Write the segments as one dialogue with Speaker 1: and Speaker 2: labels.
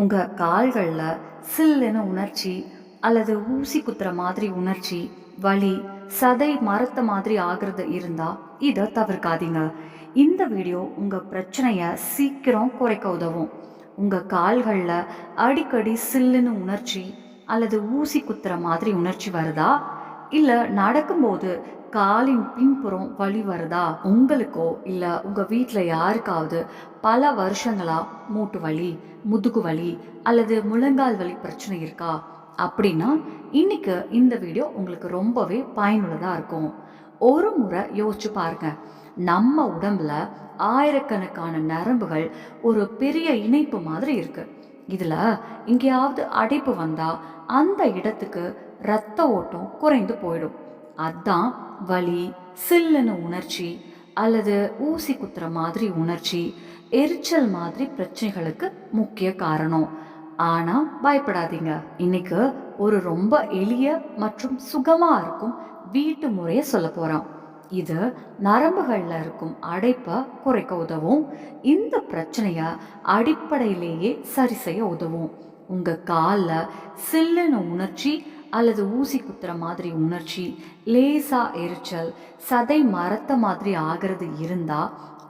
Speaker 1: உங்கள் கால்களில் சில்லுன்னு உணர்ச்சி அல்லது ஊசி குத்துற மாதிரி உணர்ச்சி, வலி, சதை மரத்த மாதிரி ஆகிறது இருந்தால் இதை தவிர்க்காதீங்க. இந்த வீடியோ உங்கள் பிரச்சனையை சீக்கிரம் குறைக்க உதவும். உங்கள் கால்களில் அடிக்கடி சில்லுன்னு உணர்ச்சி அல்லது ஊசி குத்துற மாதிரி உணர்ச்சி வருதா, இல்லை நடக்கும்போது காலின் பின்புறம் வலி வருதா, உங்களுக்கோ இல்லை உங்கள் வீட்டில் யாருக்காவது பல வருஷங்களா மூட்டு வலி, முதுகு வலி அல்லது முழங்கால் வலி பிரச்சனை இருக்கா அப்படின்னா இன்னைக்கு இந்த வீடியோ உங்களுக்கு ரொம்பவே பயனுள்ளதாக இருக்கும். ஒரு முறை யோசிச்சு பாருங்க, நம்ம உடம்புல ஆயிரக்கணக்கான நரம்புகள் ஒரு பெரிய இணைப்பு மாதிரி இருக்கு. இதுல எங்கேயாவது அடைப்பு வந்தா அந்த இடத்துக்கு இரத்த ஓட்டம் குறைந்து போயிடும். அதான் வலி, சில்லுன்னு உணர்ச்சி அல்லது ஊசி குத்துற மாதிரி உணர்ச்சி, எரிச்சல் மாதிரி பிரச்சனைகளுக்கு முக்கிய காரணம். ஆனா பயப்படாதீங்க, இன்னைக்கு ஒரு ரொம்ப எளிய மற்றும் சுகமா இருக்கும் வீட்டு முறையை சொல்ல போறோம். இது நரம்புகள்ல இருக்கும் அடைப்பை குறைக்க உதவும். இந்த பிரச்சனைய அடிப்படையிலேயே சரி செய்ய உதவும். உங்க காலில் சில்லுன்னு உணர்ச்சி அல்லது ஊசி குத்துற மாதிரி உணர்ச்சி, லேசா எரிச்சல், சதை மரத்த மாதிரி ஆகிறது இருந்தா,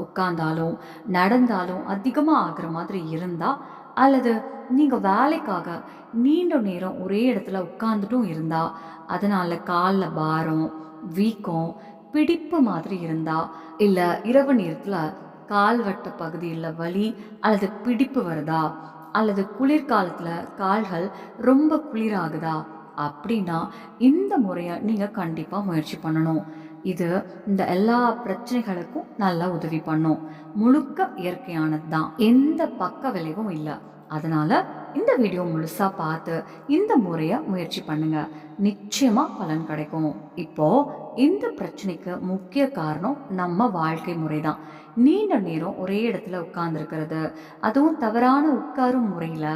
Speaker 1: உட்கார்ந்தாலும் நடந்தாலும் அதிகமா ஆகுற மாதிரி இருந்தா, அல்லது நீங்க வேலைக்காக நீண்ட நேரம் ஒரே இடத்துல உட்கார்ந்துட்டும் இருந்தா, அதனால காலில் பாரம், வீக்கம், பிடிப்பு மாதிரி இருந்தா, இல்ல இரவு நேரத்துல கால்வட்ட பகுதியில் வலி அல்லது பிடிப்பு வருதா, அல்லது குளிர்காலத்துல கால்கள் ரொம்ப குளிராகுதா அப்படின்னா இந்த முறையை நீங்க கண்டிப்பா முயற்சி பண்ணணும். இது இந்த எல்லா பிரச்சனைகளுக்கும் நல்லா உதவி பண்ணும். முழுக்க இயற்கையானது தான், எந்த பக்க விளைவும் இல்லை. அதனால இந்த வீடியோ முழுசா பார்த்து இந்த முறையை முயற்சி பண்ணுங்க, நிச்சயமா பலன் கிடைக்கும். இப்போ இந்த பிரச்சனைக்கு முக்கிய காரணம் நம்ம வாழ்க்கை முறை தான். நீண்ட நேரம் ஒரே இடத்துல உட்கார்ந்து இருக்கிறது, அதுவும் தவறான உட்காரும் முறையில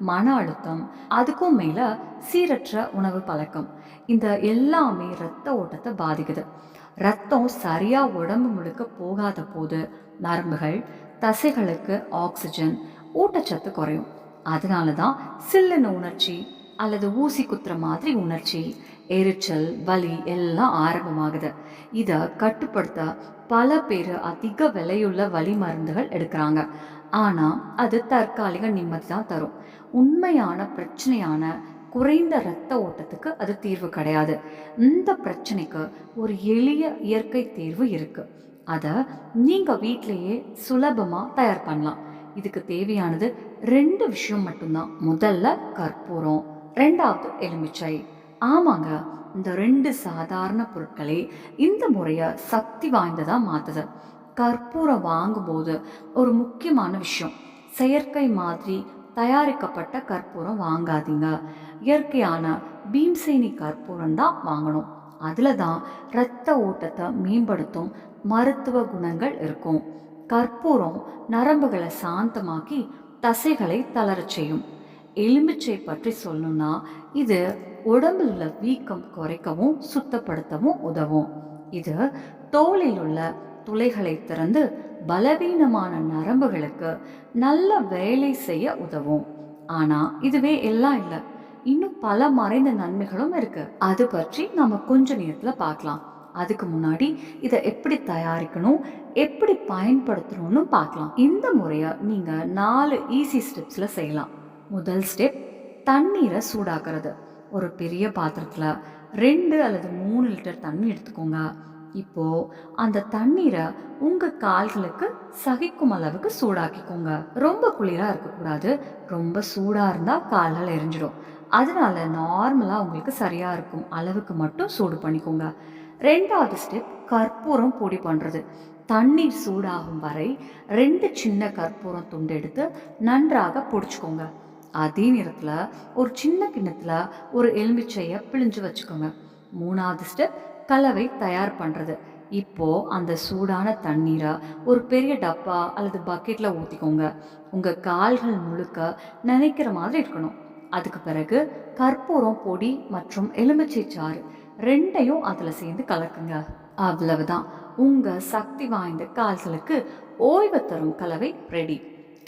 Speaker 1: மன அழுத்தம், அதுக்கும் மேல சீரற்ற உணவு பழக்கம், இந்த எல்லாமே இரத்த ஓட்டத்தை பாதிக்குது. ரத்தம் சரியா உடம்பு முழுக்க போகாத போது நரம்புகள், தசைகளுக்கு ஆக்சிஜன், ஊட்டச்சத்து குறையும். அதனால தான் சில்லுன்னு உணர்ச்சி அல்லது ஊசி குத்துற மாதிரி உணர்ச்சி, எரிச்சல், வலி எல்லாம் ஆரம்பமாகுது. இதை கட்டுப்படுத்த பல பேர் அதிக விலையுள்ள வலி மருந்துகள் எடுக்கிறாங்க. ஆனா அது தற்காலிக நிம்மதி தான் தரும். உண்மையான பிரச்சனையான குறைந்த இரத்த ஓட்டத்துக்கு அது தீர்வு கிடையாது. இந்த பிரச்சனைக்கு ஒரு எளிய இயற்கை தீர்வு இருக்கு. அதை நீங்க வீட்டிலேயே சுலபமா தயார் பண்ணலாம். இதுக்கு தேவையானது 2 விஷயம் மட்டும்தான். முதல்ல கற்பூரம், 2வது எலுமிச்சை. ஆமாங்க, இந்த 2 சாதாரண பொருட்களே இந்த முறைய சக்தி வாய்ந்ததா மாத்துது. கற்பூரம் வாங்கும்போது ஒரு முக்கியமான விஷயம், செயற்கை மாதிரி தயாரிக்கப்பட்ட கற்பூரம் வாங்காதீங்க. இயற்கையான பீம்சேனி கற்பூரம் தான் வாங்கணும். அதுல தான் இரத்த ஓட்டத்தை மேம்படுத்தும் மருத்துவ குணங்கள் இருக்கும். கற்பூரம் நரம்புகளை சாந்தமாக்கி தசைகளை தளரச் செய்யும். எலுமிச்சை பற்றி சொல்லணும்னா இது உடம்பில் உள்ள வீக்கம் குறைக்கவும் சுத்தப்படுத்தவும் உதவும். இது தோலில் உள்ள துளைகளை திறந்து பலவீனமான நரம்புகளுக்கு நல்ல வேலை செய்ய உதவும். ஆனா இதுவே எல்லாம் இல்லை, இன்னும் பல மறைந்த நன்மைகளும் இருக்கு. அது பற்றி நம்ம கொஞ்ச நேரத்துல பார்க்கலாம். அதுக்கு முன்னாடி இதை எப்படி தயாரிக்கணும், எப்படி பயன்படுத்தணும்னு பார்க்கலாம். இந்த முறையை நீங்க 4 ஈஸி ஸ்டெப்ஸ்ல செய்யலாம். முதல் ஸ்டெப், தண்ணீரை சூடாக்குறது. ஒரு பெரிய பாத்திரத்துல 2 அல்லது 3 லிட்டர் தண்ணி எடுத்துக்கோங்க. இப்போ அந்த தண்ணீரை உங்க கால்களுக்கு சகிக்கும் அளவுக்கு சூடாக்கிக்கோங்க. ரொம்ப குளிரா இருக்கக்கூடாது, ரொம்ப சூடா இருந்தா கால்கள் எரிஞ்சிடும். அதனால நார்மலா உங்களுக்கு சரியா இருக்கும் அளவுக்கு மட்டும் சூடு பண்ணிக்கோங்க. 2வது ஸ்டெப், கற்பூரம் பொடி பண்றது. தண்ணீர் சூடாகும் வரை 2 சின்ன கற்பூரம் துண்டு எடுத்து நன்றாக பொடிச்சுக்கோங்க. அதே நேரத்துல ஒரு சின்ன கிண்ணத்துல ஒரு எலுமிச்சையை பிழிஞ்சு வச்சுக்கோங்க. 3வது ஸ்டெப், கலவை தயார் பண்றது. இப்போ அந்த சூடான தண்ணீரை ஒரு பெரிய டப்பா அல்லது பக்கெட்ல ஊத்திக்கோங்க. உங்க கால்கள் முழுக்க நினைக்கிற மாதிரி இருக்கணும். அதுக்கு பிறகு கற்பூரம் பொடி மற்றும் எலுமிச்சை சாறு 2யும் அதுல சேர்ந்து கலக்குங்க. அவ்வளவுதான், உங்க சக்தி வாய்ந்த கால்களுக்கு ஓய்வு தரும் கலவை ரெடி.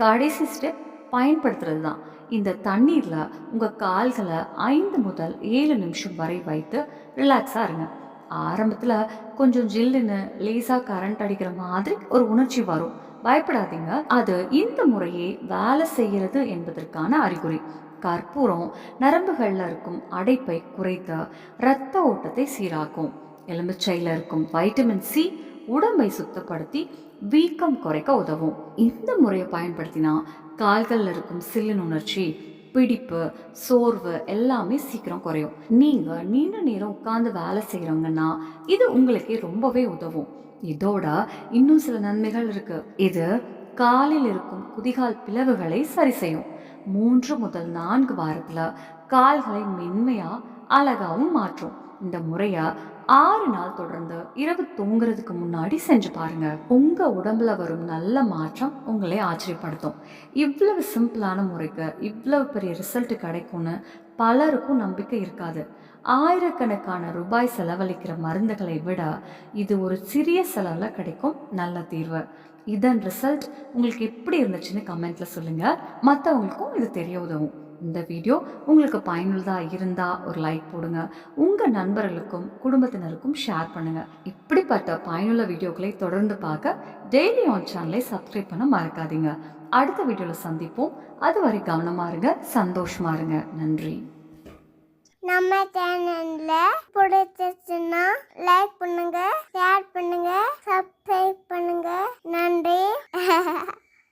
Speaker 1: கடைசி ஸ்டெப் பயன்படுத்துறது தான். இந்த தண்ணீரில் உங்கள் கால்களை 5 முதல் 7 நிமிஷம் வரை வைத்து ரிலாக்ஸாக இருங்க. ஆரம்பத்தில் கொஞ்சம் ஜில்லுன்னு லேசாக கரண்ட் அடிக்கிற மாதிரி ஒரு உணர்ச்சி வரும். பயப்படாதீங்க. அது இந்த முறையே வேலை செய்கிறது என்பதற்கான அறிகுறி. கற்பூரம் நரம்புகளில் இருக்கும் அடைப்பை குறைத்து இரத்த ஓட்டத்தை சீராக்கும். எலுமிச்சையில் இருக்கும் வைட்டமின் சி உடம்பை சுத்தப்படுத்தி வீக்கம் குறைக்க உதவும். இந்த முறையை பயன்படுத்தினா கால்களில் இருக்கும் சில்லின் உணர்ச்சி, பிடிப்பு, சோர்வு எல்லாமே சீக்கிரம் குறையும். நீங்க நீண்ட நேரம் உட்கார்ந்து வேலை செய்யறவங்கன்னா இது உங்களுக்கு ரொம்பவே உதவும். இதோட இன்னும் சில நன்மைகள் இருக்கு. இது காலில் இருக்கும் குதிகால் பிளவுகளை சரி செய்யும். 3 முதல் 4 வாரத்துல கால்களை மென்மையா அழகாவும் மாற்றும். இந்த முறைய 6 நாள் தொடர்ந்து இரவு தூங்குறதுக்கு முன்னாடி செஞ்சு பாருங்க. உங்க உடம்புல வரும் நல்ல மாற்றம் உங்களை ஆச்சரியப்படுத்தும். இவ்வளவு சிம்பிளான முறைக்கு இவ்வளவு பெரிய ரிசல்ட் கிடைக்கும்னு பலருக்கும் நம்பிக்கை இருக்காது. ஆயிரக்கணக்கான ரூபாய் செலவழிக்கிற மருந்துகளை விட இது ஒரு சிறிய செலவில் கிடைக்கும் நல்ல தீர்வு. இதன் ரிசல்ட் உங்களுக்கு எப்படி இருந்துச்சுன்னு கமெண்ட்ல சொல்லுங்க. மற்றவங்களுக்கும் இது தெரிய உதவும். இந்த வீடியோ உங்களுக்கு பயனுள்ளதாக இருந்தால் ஒரு லைக் போடுங்க. உங்கள் நண்பர்களுக்கும் குடும்பத்தினருக்கும் ஷேர் பண்ணுங்க. இப்படிப்பட்ட பயனுள்ள வீடியோக்களை தொடர்ந்து பார்க்க டெய்லி ஆன் சேனலை சப்ஸ்கிரைப் பண்ண மறக்காதீங்க. அடுத்த வீடியோவில் சந்திப்போம். அதுவரை கவனமாக இருங்க, சந்தோஷமா இருங்க. நன்றி.
Speaker 2: நம்ம சேனல்ல பிடிச்சிருச்சுன்னா லைக் பண்ணுங்க, ஷேர் பண்ணுங்க, சப்ஸ்கிரைப் பண்ணுங்க. நன்றி.